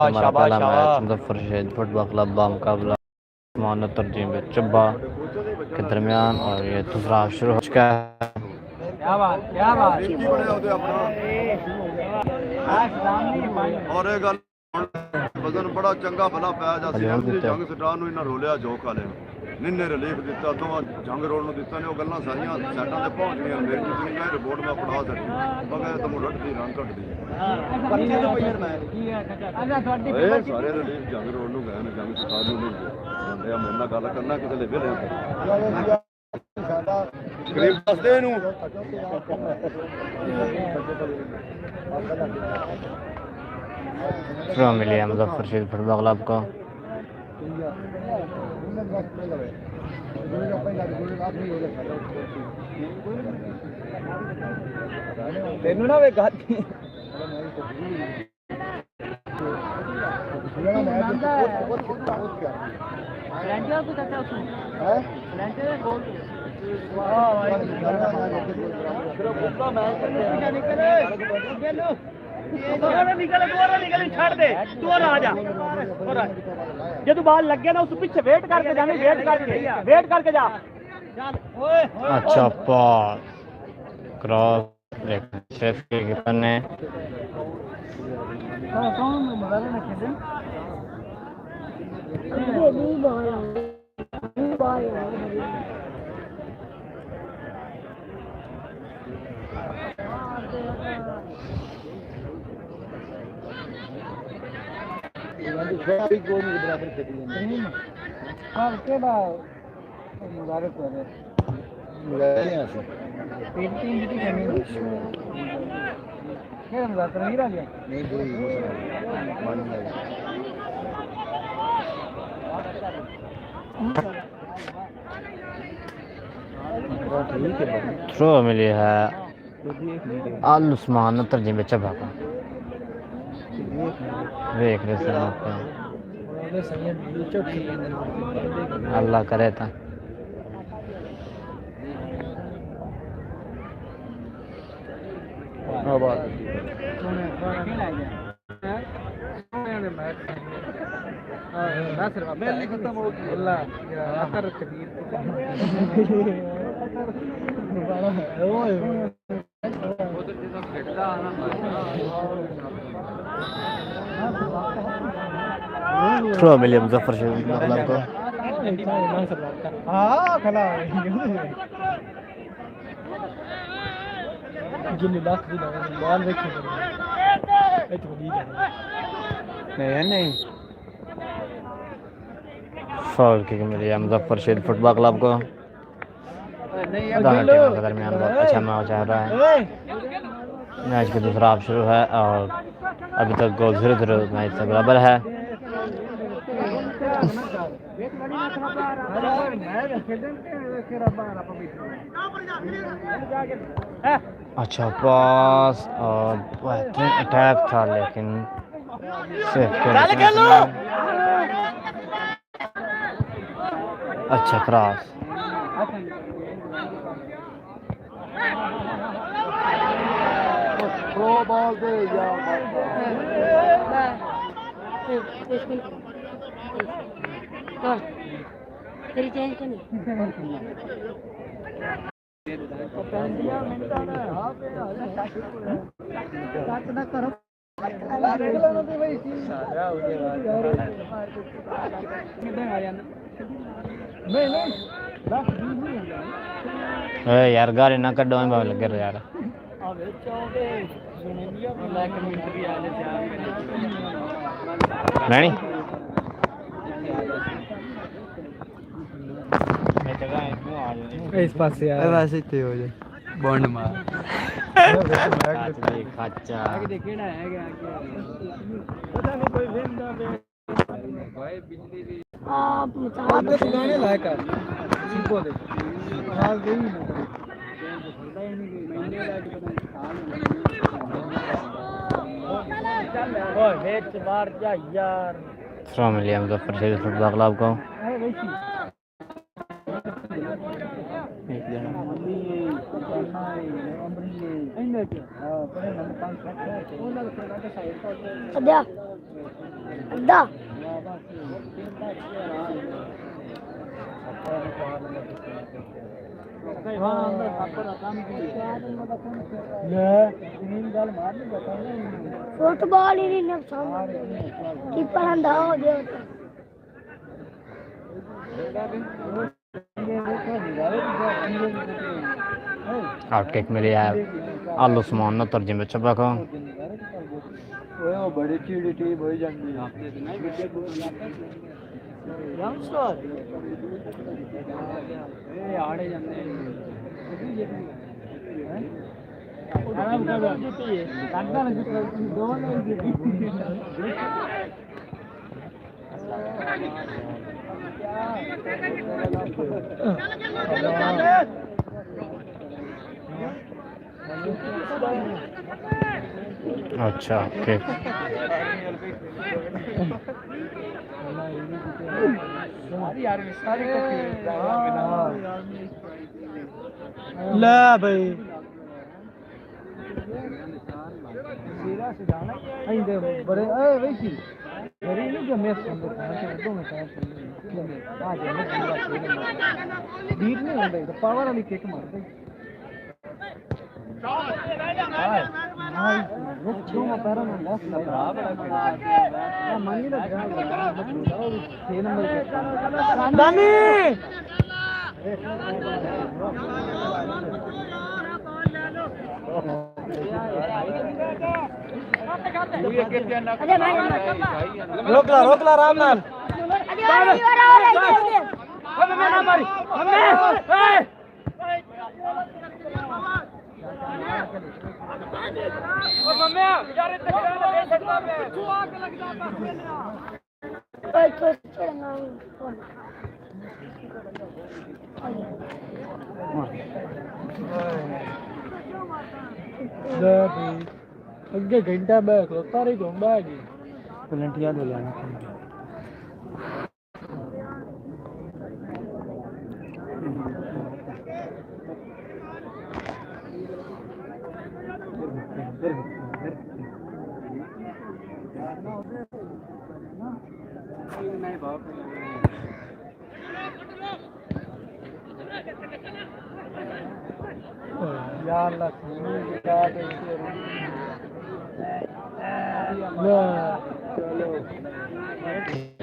हमारा शाबाश पहला मैच शाबाश। मुजफ्फरशहर फुटबॉल क्लब बामुकाबला उस्मान तरजीम चब्बा के दरमियान और ये दूसरा शुरू हो चुका है। क्या बात क्या बात। और एक गल वजन बड़ा चंगा भला पाया जा हलियाण सीएम ਦਿੱਤਾ जंग सटान ਨੂੰ ਇਹਨਾਂ ਰੋਲਿਆ ਜੋਕ ਵਾਲੇ ਨਿੰਨੇ ਰਿਲੀਫ ਦਿੱਤਾ ਦੋਵਾਂ ਜੰਗ ਰੋਡ ਨੂੰ ਦਿੱਤਾ ਨੇ ਉਹ ਗੱਲਾਂ ਸਾਰੀਆਂ ਸਾਈਡਾਂ ਤੇ ਪਹੁੰਚ ਗਈਆਂ ਮੇਰੀ ਜਿੰਨੀ ਮੈਂ ਰਿਪੋਰਟ ਮੈਂ ਪੜਾ ਸਕਦੀ ਬਗੈਰ ਤਾਂ ਮੁੱਢ ਦੀ ਰੰਗ ਘਟਦੀ ਬੱਚੇ ਤੋਂ ਪਈਰ ਮੈਂ ਅੱਛਾ ਤੁਹਾਡੀ ਓਏ ਸਾਰੇ ਰਿਲੀਫ ਜੰਗ ਰੋਡ ਨੂੰ ਗਏ ਨੇ ਜੰਗ ਸਟਾਨ ਨੂੰ ਨਹੀਂ ਗਏ ਮੇਰੇ ਨਾਲ ਗੱਲ ਕਰਨਾ ਕਿਸੇ ਲਈ ਵੇਲੇ ਕਰੀਬ ਦੱਸਦੇ ਇਹਨੂੰ शुरू मिली है मुजफ्फरशहर फुटबॉल क्लब को। ਤੈਨੂੰ ਨਾ ਵੇ ਗਾਤੀ ਜਦੋਂ ਬਾਲ ਲੱਗ ਗਿਆ ਨਾ ਉਸ ਪਿੱਛੇ ਵੇਟ ਕਰਕੇ ਜਾਣੀ ਵੇਟ ਕਰਕੇ ਜਾ। अच्छा पास क्रॉस शेफ के कीपर ने मुबारक हो रहे थ्रो मिली है आल उस्मान तरजीम चब्बा को। देख रहे से अल्लाह करे था खत्म हो थ्रो मिली मुजफ्फरशहर फुटबॉल क्लब को। हाँ खला गिल्ली लाख दी बॉल देखे नहीं फाउल किक मिली है मुजफ्फरशहर फुटबॉल क्लब को। दोनों टीमों के दरमियान बहुत अच्छा मैच चल रहा है। मैच का दूसरा हाफ शुरू है और अभी तक गोल 0-0 मैच से बराबर है। अच्छा पास और बेहतरीन अटैक था लेकिन सेफ अच्छा क्रॉस बॉल दे तेरी चेंज तो नहीं यार गाड़ी ना कड्डो लगे रहो यार नहीं इस पास से यार वैसे ही हो जाए बॉन्ड मार खाचा देखे ना है क्या पता नहीं कोई वेंदा भाई बिजली आप आप सुनाने लायक है सिंपल दे हाल गई ना पता ही नहीं महीने लायक पता नहीं ओए हेड मार जा यार। थ्रो मिली है मुजफ्फरशहर फुटबॉल क्लब को। सद्या अद्धा फुटबॉल ही नहीं कीपर अंधा हो गया आउटकिक मिली है आल उस्मान ने तर्जुमे चबा को ओए ओ बड़ी चीड़ी टीम हो जाती है यंगस्टर ए आड़े जाते हैं आराम कर जीती है लगता है जीती दोनों जीती अच्छा ओके ला भाई बड़े वैसी मेरी नहीं जो मैच सुन रहा है तो मैं क्या आज मैं पूरा खेल बीट नहीं होता तो पावर वाली किक मार दे हाय हाय वो क्यों पैरों में लेफ्ट ना खराब लगा मनी लग रहा है 6 नंबर दानी रोक ला आराम नाल अगे घंटा बैग तारी घूम बैग पेनल्टियां ले लेना यार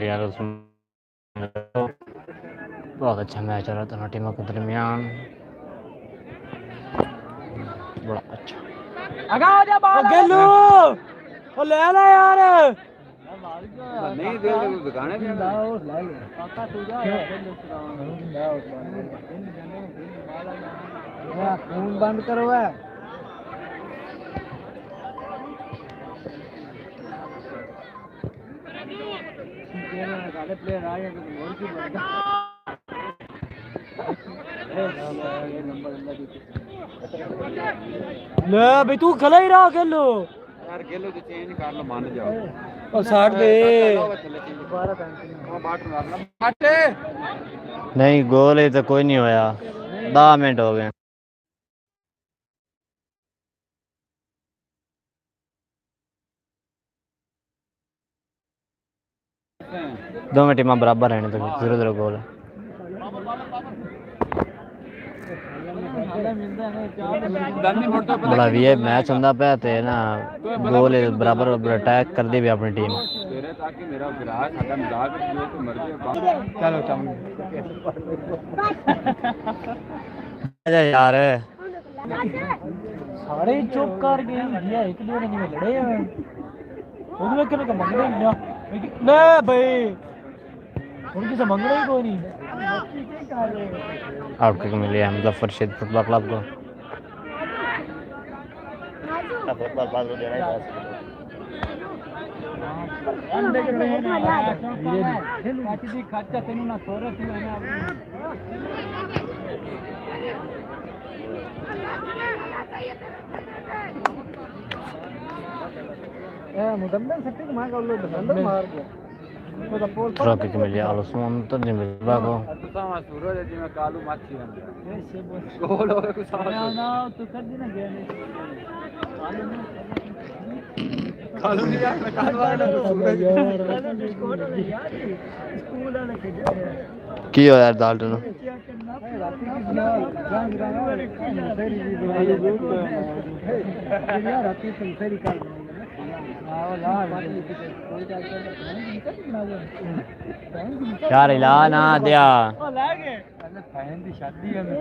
यार उसमें बहुत अच्छा मैच हो रहा था टीमों के दरमियान बड़ा अच्छा आगा हो जा बाहर गेलू ओ ले ले यार नहीं दे दुकाने पे ले काका तू जा फोन बंद करो है प्लेयर आ गया तो और की बढ़ता ले भाई तू खला ही रहा खेलो यार खेलो तो चेंज कर लो मान जाओ और 60 दे दोबारा बाट मारना बाटे नहीं गोल ही तो कोई नहीं होया 10 मिनट हो गए दोनों टीम बराबर रहने तो 0-0 गोल है बड़ा भी मैच होंदा पे ते ना गोल बराबर अटैक कर दी भी अपनी टीम ताकि मेरा विराट साडा मजाक जो तो मर गया चलो यार सारे चुप कर गए दिया एक दो ने लड़े हैं ਉਹਦੇ ਕਿਹਨੇ ਕ ਮੰਗਦੇ ਹੀ ਨਾ ਲੈ ਬਈ ਹੁਣ ਕਿਸੇ ਮੰਗਣਾ ਹੀ ਕੋਈ ਨਹੀਂ आउटकिक मिली है मुजफ्फरशहीद फुटबॉल क्लब को फुटबॉल पास हो जाना है काची खर्चा तेनू ना सोरे थी मैंने ए मुदम्मल सट्टी को मार कर लो बंदर मार गया ट्रॉफी के मिली आलोचना तो नहीं मिल बाको तो सामा सूरज जी में कालू माछी है गोल हो कुछ समझ ना तो कर दी ना गया की हो यार डाल्टन यार हिला ना दिया।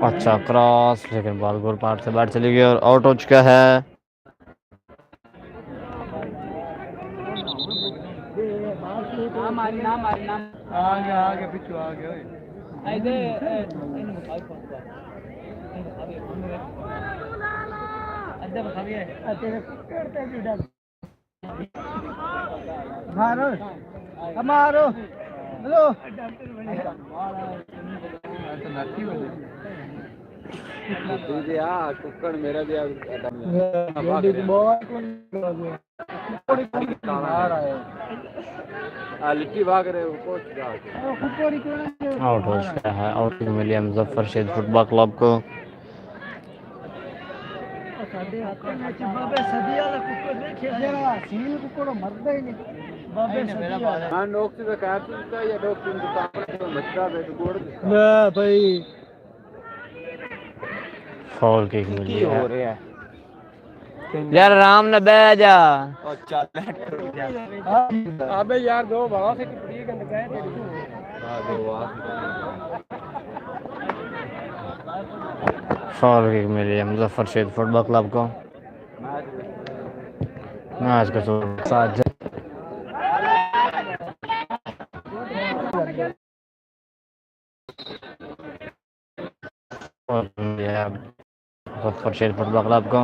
अच्छा क्रॉस, लेकिन बॉल गोल पार से बाहर चली गई और आउट हो चुका है। आगे पीछे आगे मारो मारो हेलो कुक्कड़ मेरा भी लिट्टी भाग रहे हो आउट हो चुका है। आउट मिली है मुजफ्फर शेख फुटबॉल क्लब को। भाई फॉल किक मिली है। यार आराम न बैठ जा। अबे यार दो भाव से कितनी गंद गए फॉल किक मिली है मुजफ्फर शेख फुटबॉल क्लब को। मैच का साथ मुजफ्फर शेख फुटबॉल क्लब को।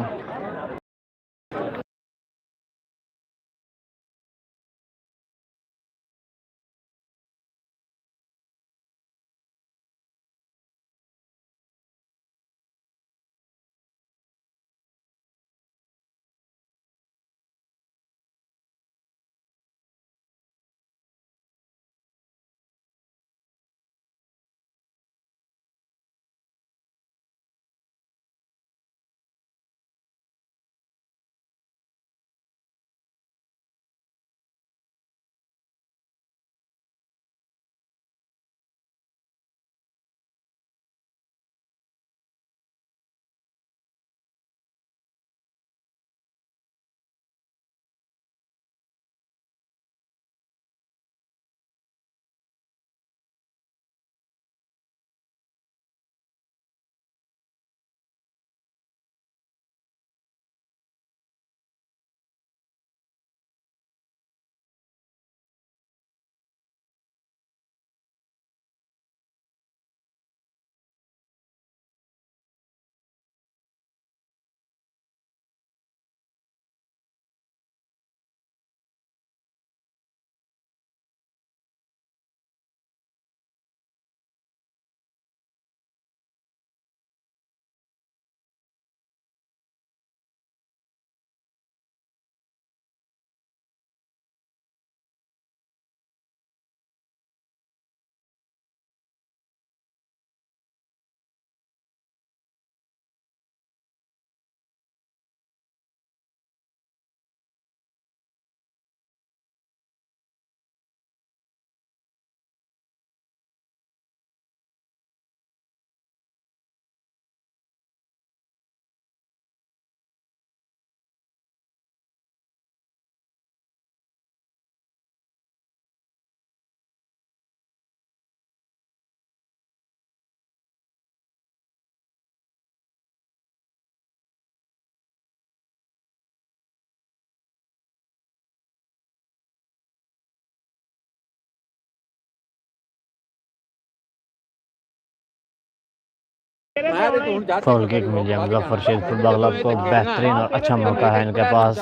फॉल किक मिल जाए मुजफ्फर शेख फुटबॉल क्लब को। बेहतरीन और अच्छा मौका है इनके पास,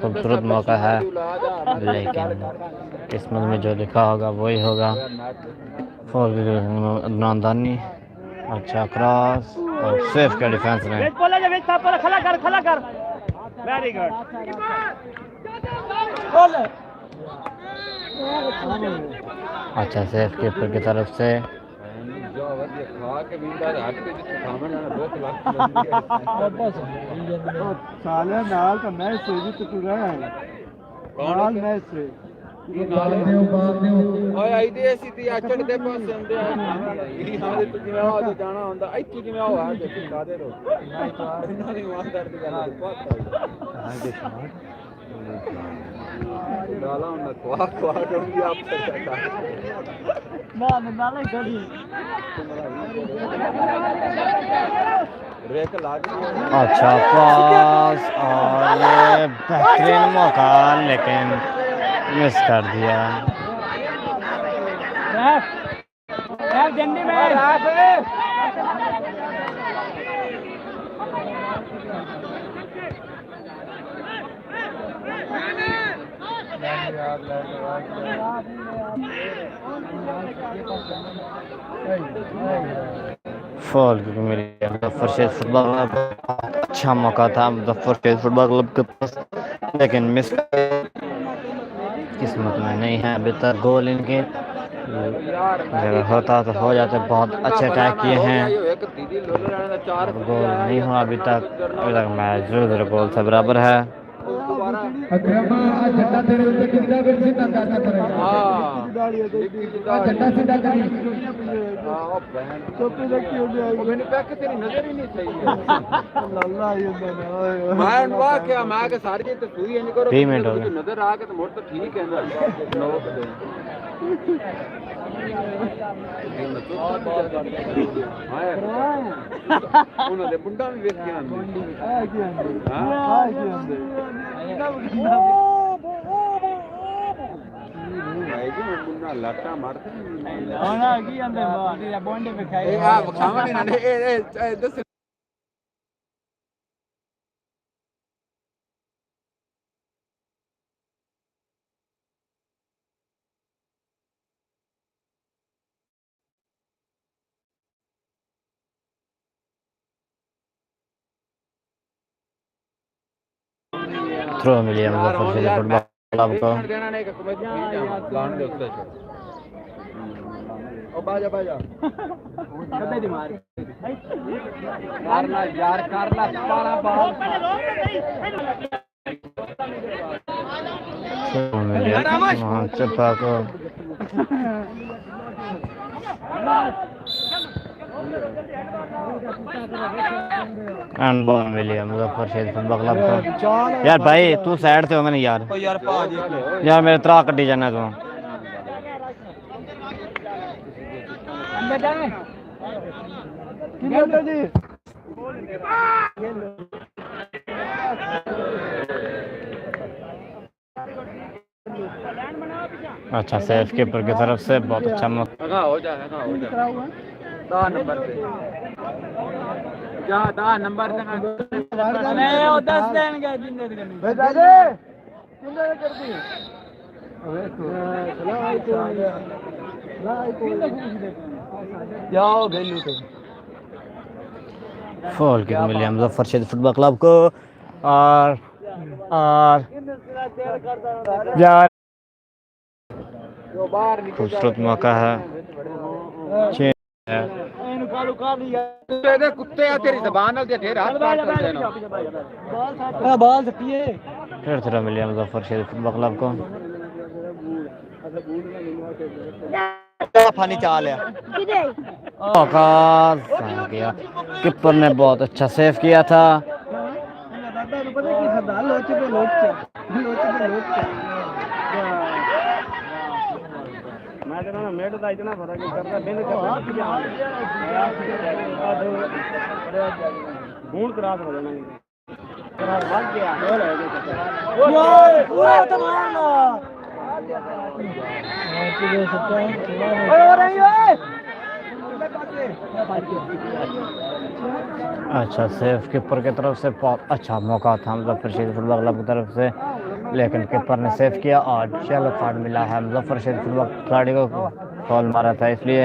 खूबसूरत मौका है, लेकिन किस्मत में जो लिखा होगा वही होगा। फॉल किक अदनान दानी, अच्छा क्रॉस और सेफ का डिफेंस ने। वेरी गुड अच्छा सेफ कीपर की तरफ से साले नाल तो मैं सेवी तो तू रहा है नाल मैं से ਓਏ ਆਈਦੇ ਅਸੀਂ ਤੇ ਆਚੜ ਦੇ ਪਾਸੇ ਹੁੰਦੇ ਆ ਇਹਦੀ ਹਾਂ ਤੇ ਤੂੰ ਜਿਵੇਂ ਆ ਜਾਣਾ ਹੁੰਦਾ ਇੱਥੇ ਜਿਵੇਂ ਆ ਤੇ ਚਿਕਾ ਦੇ ਰੋ ਇਹਨਾਂ ਦੀ ਇਮਾਨਦਾਰ ਦੀ ਗੱਲ ਪਤਾ डाला उन्हें क्वा क्वा डोंगी आप सरका ना नाले गड़ी ब्रेक लाग अच्छा पास और ये बेहतरीन मौका लेकिन मिस कर दिया। जल्दी में फॉल क्योंकि मेरे मुजफ्फरशहर फुटबॉल क्लब अच्छा मौका था मुजफ्फरशहर फुटबॉल क्लब के पास लेकिन मिस किस्मत में नहीं है अभी तक गोल इनके अगर होता तो हो जाते। बहुत अच्छे अटैक किए हैं गोल नहीं हुआ अभी तक मैच 0-0 गोल से बराबर है। अग्रमा झंडा तेरे ऊपर कितना बेर से टका करेगा हां झंडा सीधा करी हां बहन टोपी रखी हो गई मैंने पैक तेरी नजर ही नहीं सही है अल्लाह ये मैं वाह क्या मैं के सारी तो पूरी नहीं करो 3 मिनट हो गए नजर आ के तो मोड़ तो ठीक है ना नोक दे उन्होंने बुंडा भी वेख के आंदे आ की आंदे भाई जी मैं बुंडा लाटा मारते होना की आंदे बॉन्डे पे खाए ए हां खावा नहीं ना ए दस थ्रो मिली है मुजफ्फरशहर फुटबॉल क्लब को। देना नहीं कमेटी लान दे उससे ओ बाजा कदे दी मार मारना यार करला पाला बाल थ्रो मिली है वहां चप्पा को एंड बॉल मिली है मुजफ्फरशहर फुटबॉल क्लब को। यार भाई तू साइड से हो मैंने यार ओ यार पाजी यार मेरे तरा कटी जाना तू अंदर जाए किधर जी अच्छा सेफ कीपर की तरफ से बहुत अच्छा हां हो जा 10 नंबर पे जा 10 नंबर से नहीं वो 10 देंगे जिंदे भेजा दे किंदे कर दी अबे तो जाओ गेलू तो फॉल किक मिली है मुजफ्फरशहर फुटबॉल क्लब को और यार जो बाहर खूबसूरत मौका है तेरे कुत्ते आ तेरी ज़बान नाल ते ढेर हाथ काट देते ना बाल सटिए फिर थ्रो मिली है मुजफ्फरशहर फुटबॉल क्लब को। फानी चाल है मौका किया कीपर ने बहुत अच्छा सेव किया था। मैं कहना मेड का इतना फर्क करता बिन खून क्रास हो जाना भाग गया पूरा तो मारना अच्छा सेफ कीपर की तरफ से बहुत अच्छा मौका था मुजफ्फरशहर फुटबॉल क्लब की तरफ से लेकिन कीपर ने सेव किया और येलो कार्ड मिला है मुजफ्फरशहर फुटबॉल खिलाड़ी को फॉल मारा था इसलिए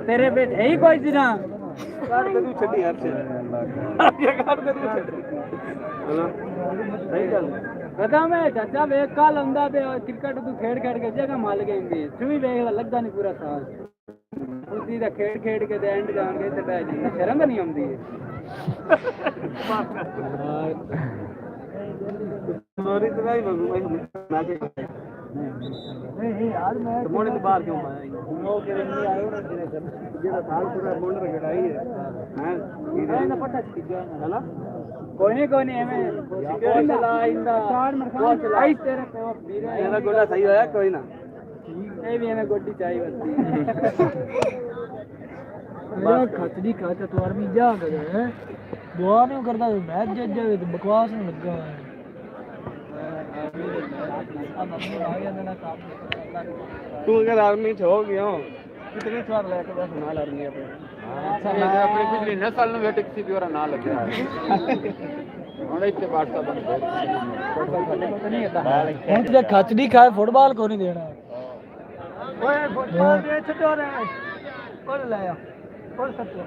तेरे पे है ही कोई ना पता मैं चाचा वे कल आंदा पे क्रिकेट तू खेड खेड के जगह माल गई तू भी वेख लगदा नहीं पूरा साल उसी दा खेड खेड के ते एंड जान गए ते बह जांदा शर्म नहीं आउंदी मोरी तो नहीं बगू मैं नहीं यार मैं मोने तो बाहर क्यों आया वो के नहीं आयो ना जेड़ा साल पूरा बोल रखड़ाई है हां ये ना पट्टा चीजा है ना कोई नहीं हमें चला इंदा वो चलाई तेरे पे वीरे मेरा गोला सही होया कोई ना नहीं भी हमें गोडी चाहिए बस मेरा खतरी खाता तो आर्मी जा गया है दुआ नहीं करता मैच जज जावे तो बकवास नहीं लगा तू अगर आर्मी च हो गया कितने साल लेके बस नाल आर्मी अपने अपनी पिछली नस्ल में वेट किसी भी और ना लगे इतने बात का बन गया खचड़ी खाए फुटबॉल को नहीं देना ओए फुटबॉल दे छटो रे कौन लाया कौन सकतो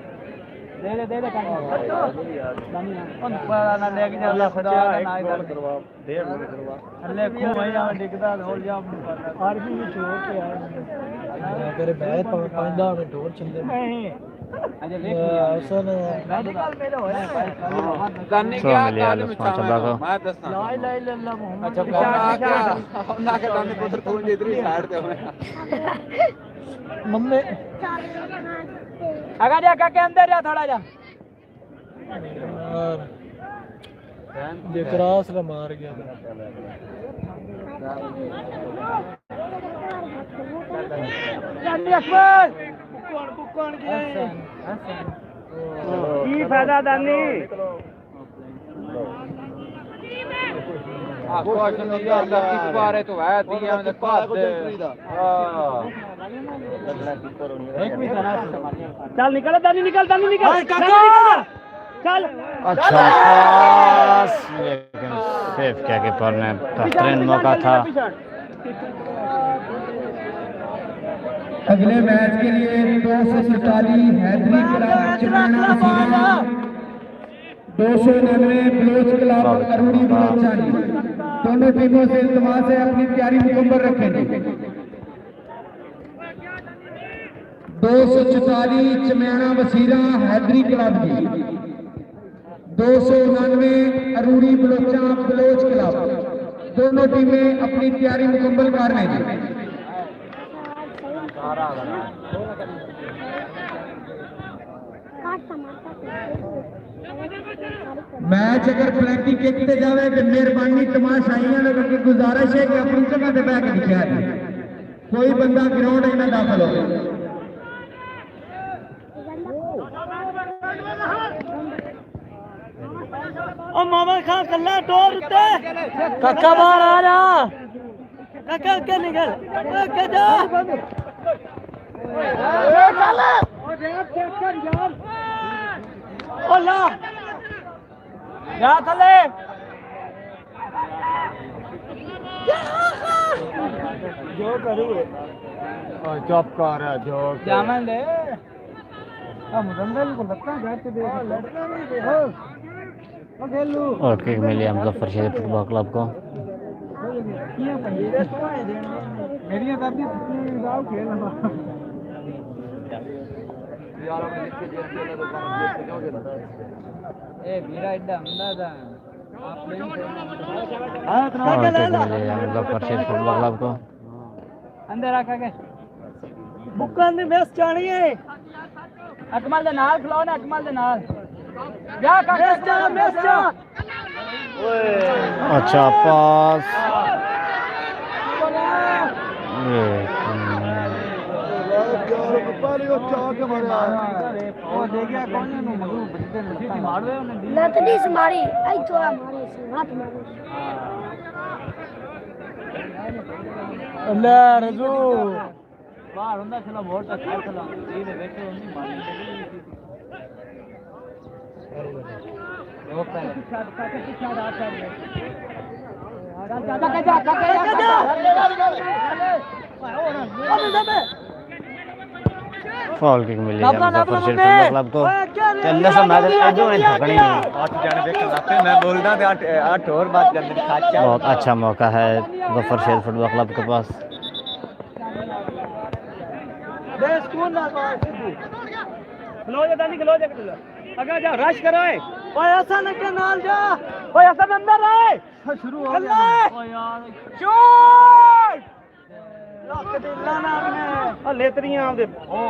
दे काम कौन पाला ना लेके जा अल्लाह खुदा ना इधर करवा दे करवा अल्लाह को भैया डिगदा हो जा आर्मी में छोड़ के आया तेरे बैठ पांदा में ढोर चंदे नहीं अजय देख असल मेडिकल में तो होया करने क्या मैं दस्ता ला इलाहा इल्लल्लाह मोहम्मद अच्छा ना के दाने पुत्र तू इधर ही साइड पे होया मम्मी आगा जा काके अंदर जा थोड़ा जा ये क्रॉस ला मार गया अकबर बुकन के की फायदा दानी कोश नहीं आता इस बार तो है दिया में पास चल निकल दानी निकल काका चल अच्छा पास लेकिन सेफ क्या कीपर ने बेहतरीन मौका था अगले मैच के लिए 247 हैदरी क्लब चिमना 299 बलोच क्लब अरूड़ी बलोचानी दोनों टीमों से इल्तमास है अपनी तैयारी मुकम्मल रखेंगे 244 चिमना वसीरा हैदरी क्लब की 299 अरूड़ी बलोचा बलोच क्लब दोनों टीमें अपनी तैयारी मुकम्मल कर रही हैं मैच अगर पेनल्टी किक ते जावे तो मेहरबानी तमाशाइयां लोगों की गुजारिश है कि अपनी जगह पे बैठ के दिखा दे कोई बंदा ग्राउंड में दाखिल हो ओ मोहम्मद खान कल्ला डोर उते काका बाहर आ जा काका के निकल के जा ए चल ओ देख चेक कर यार ओ ला जा थले जो करू चुप कर जो जामन दे हम रंगल को लगता है बैठ के देखो लड़का नहीं देखो ओ खेलू और किक मिली मुजफ्फर शरीफ फुटबॉल क्लब को मेरी दादी गाँव खेल ए वीरा इड्डा अंदाजा आप नहीं और किक मिली मुजफ्फर शरीफ फुटबॉल क्लब को अंदर आके बुक्कां दी मैच चाणी है अकमल दे नाल खिलाओ ना अकमल दे नाल जा काका मैच जा अच्छा पास लतड़ी से मारी आई थोड़ा मारे से हाथ मारे ले रजू बाहर हुंदा चलो वोट तक खाए चलो ये देखो नहीं मारी वो पे फॉल किक मिली मुजफ्फर शरीफ फुटबॉल क्लब को ਚੱਲੇ ਸਾ ਮੈਂ ਇਦੋਂ नहीं थकनी है। 8 जाने देख लाते मैं बोलदा ते 8 और बात करने खाचा बहुत अच्छा मौका है जफर शेर फुटबॉल क्लब के पास। दे स्कूल ना खलो जा दानी खलो जा अगर जा रश करो ओए ऐसा न के नाल जा ओए ऐसा अंदर आए शुरू हो गया ओ यार शूट लक दिला ना ने लेतरियां आंदे ओ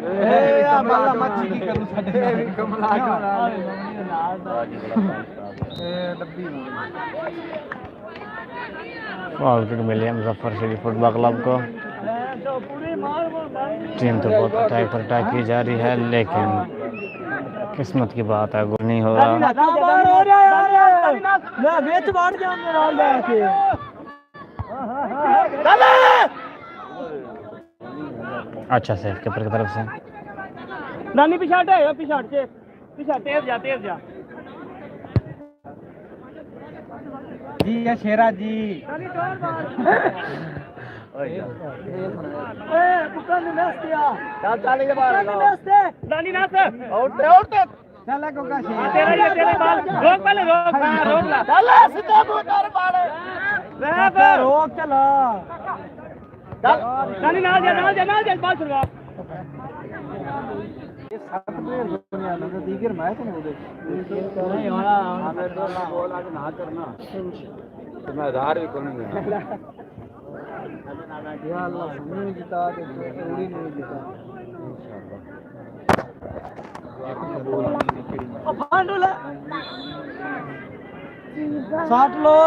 ए आ बाला मच्छी की करू साडे भी कमला ए डब्बी बॉल किक मिली है मुजफ्फर शरीफ फुटबॉल क्लब को। टीम तो बहुत अटैक पर अटैक की जा रही है लेकिन किस्मत की बात है गोल नहीं हो रहा। अच्छा सेफ कीपर की तरफ से नानी पिछाट है पिछाट से पिछाट तेज जा जी या शेरा जी ओए बुका ने नस्तिया चल चल के बाहर नस्ते दानी नस आउट चल गोगा शेर तेरा बाल रोक पहले रोक ला चल सीधा मोटर मार रैप रोक चला चल दानी नाल जा बाल छुड़वा ये 7 प्लेयर दुनिया में दीगर मैच नहीं होते नहीं होना हमें तो ना बोल आज ना करना तो मैं आधार भी करूंगा या अल्लाह नहीं जीता तो थोड़ी नहीं जीता इंशाल्लाह ओ फांडुला साथ लो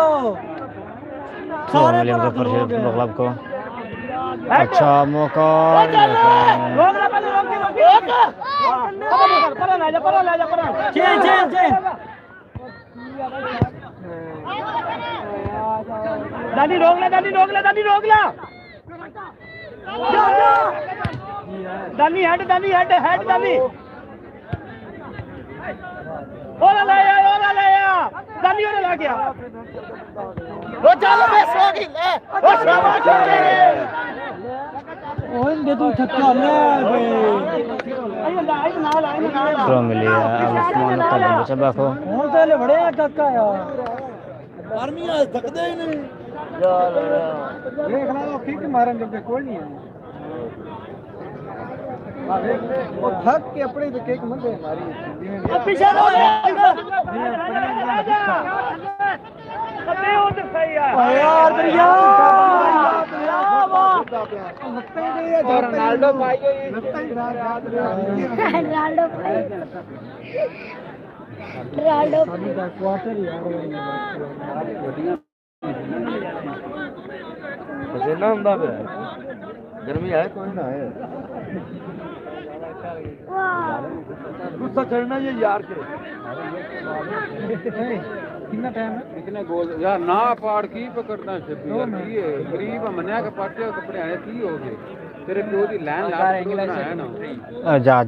सारे मुजफ्फर शरीफ फुटबॉल क्लब को अच्छा मौका रोक ले पहले रोक पर ले जा चल दादी रोक ले दादी रोक ले दादी हेड दादी ओला ले आ दादी ओला ला गया ओ चल मिस हो गई ले ओ शाबाश ओए दे तू थक्का ले बे आई नाल थ्रो मिली है उस्मान तक बचा को ਹੁਣ ਤਾਂ ਲੈ ਬੜੇ ਕਾਕਾ ਯਾਰ ਆਰਮੀ ਆ ਥੱਕਦੇ ਹੀ ਨਹੀਂ ਯਾਰ ਦੇਖ ਲੈ ਉਹ ਕਿੱਕ ਮਾਰਨ ਜੋਗੇ ਕੋਈ ਨਹੀਂ ਹੈ ਆ ਦੇਖ ਉਹ ਥੱਕ ਕੇ ਆਪਣੇ ਤੇ ਕਿੱਕ ਮੰਦੇ ਮਾਰੀ ਜਿਵੇਂ ਪਿੱਛੇ ਰੋ ਅੱਤੇ ਉਹ ਤੇ ਸਹੀ ਆ ਯਾਰ ਦਰਿਆ ਰੋਨਾਲਡੋ ਪਾਈ ਹੋਈ राडो ਦਾ ਕੁਆਟਰ ਯਾਰ पसीना ਹੁੰਦਾ ਪਿਆ ਗਰਮੀ ਹੈ ਕੋਈ ਨਾ ਹੈ गुस्सा चढ़ना ये यार के कितना टाइम है कितने गोल यार ना पाड़ की पकड़ना शबीर की है गरीब मन्या के पाटे कपड़े आने की हो गए तेरे प्यो दी लाइन ला है ना जा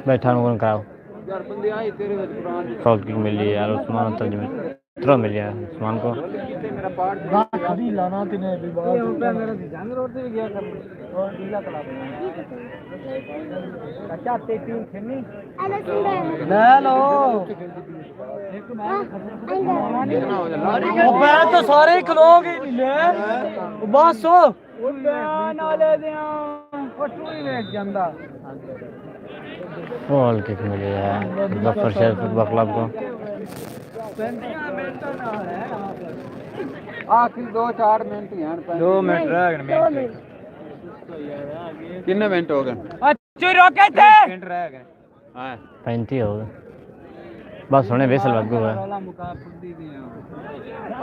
बैठा नुकन कराओ यार बंदे आए तेरे विच पुरान फाउल किक मिली है यार उस्मान तक थ्रो मिली है उस्मान को मेरा पाड़ कभी लाना तूने भी बहुत मेरा जंग रोड से भी गया कर और ढीला कला अच्छा ते टीम खेलनी ले लो एक मैच देखना हो जा मैं तो सारे ही खलोगे नहीं ले बस हो ना ले दिया और तू ही मैच ਜਾਂਦਾ फाउल किक मिली है जफर शरीफ फुटबॉल क्लब को। आखिरी 2-4 मिनट ही हैं 2 मिनट रह गए कितने मिनट हो गए अच्छी रोके थे मिनट रह गए हां 35 हो गए बस होने बेसल लगो है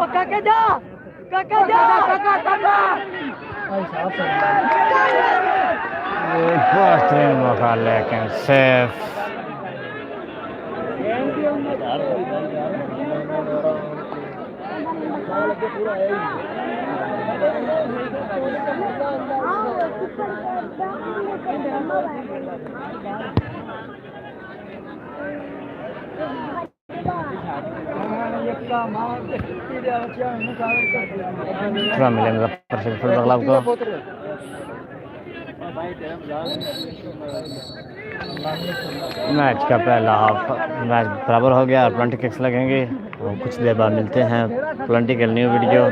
ओ काका जा काका बेहतरीन मौका लेकिन सेफ थ्रो मिले मुजफ्फर शरीफ फुटबॉल क्लब को। मैच का पहला हाफ मैच बराबर हो गया और पेनल्टी किक्स लगेंगे। और कुछ देर बाद मिलते हैं पेनल्टी के न्यू वीडियो।